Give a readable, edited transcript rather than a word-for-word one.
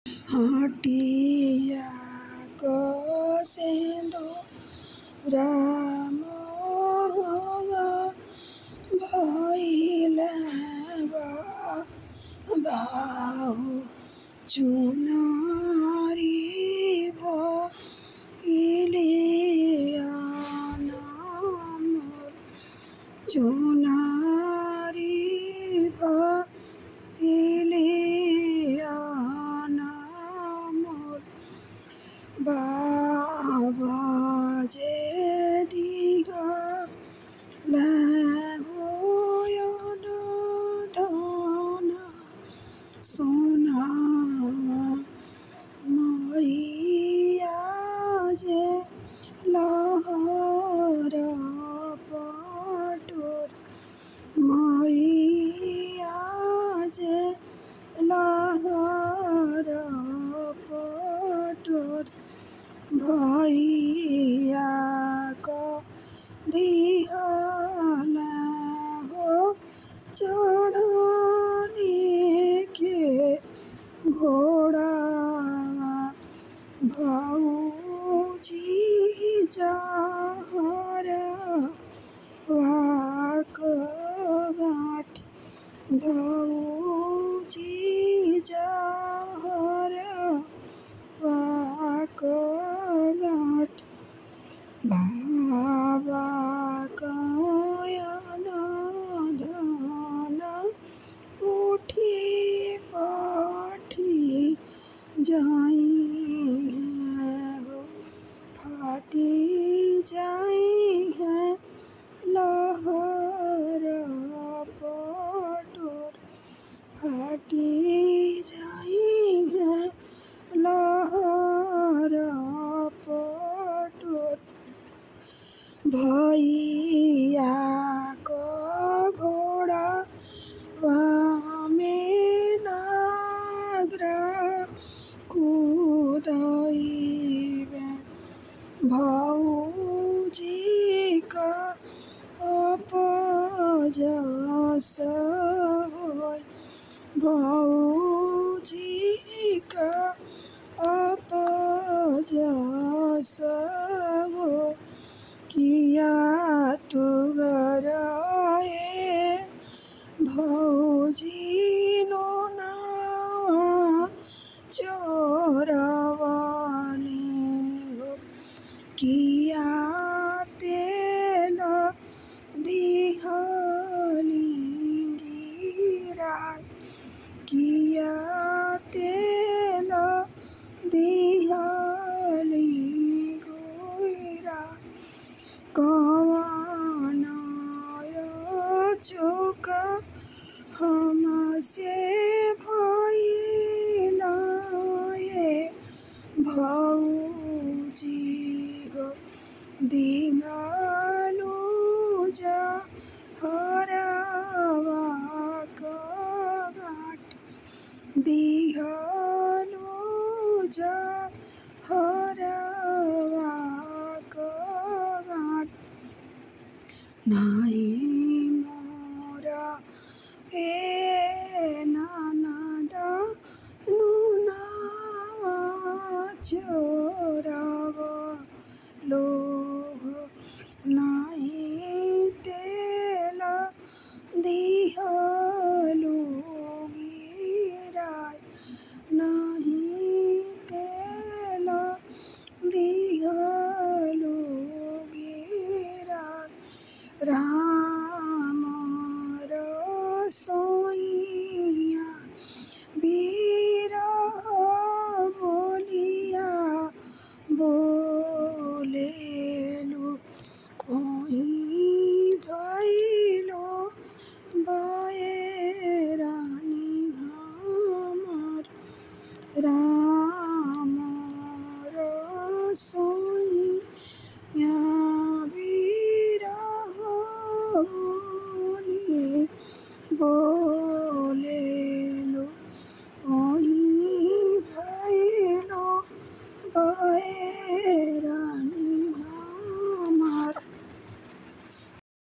हटिया को सिंदूरा मोह भइले बाहु चुनरी भइले मोर चुनरी भइले मोर बाबा जे दिगले सोनावा मैया जे लहर पटोर मैया जे लहर पटोर भैया को दिहला हो चढ़ने के घोड़ावा भौजी जहरवा को घाट भौजी जहरवा को घाट बाबा कयन धन उठी पाठी जाई हो फाटी जाई है लहर पटोर फाटी जाई है लहर पटोर भैया को घोड़ा में नागरा कूदइबे भौजी का अपजस होय भौजी का अपजस होय किया तू गराए भौजी नोना चोरवाली हो किया तेल दिहली गिराय किया तेल दिहली गिराय कवन चूक हमसे भइल भौजी हो दिहलु जहरवा को घाट दिहलु जहरवा को घाट नाही मोरा ए ननद नुनावा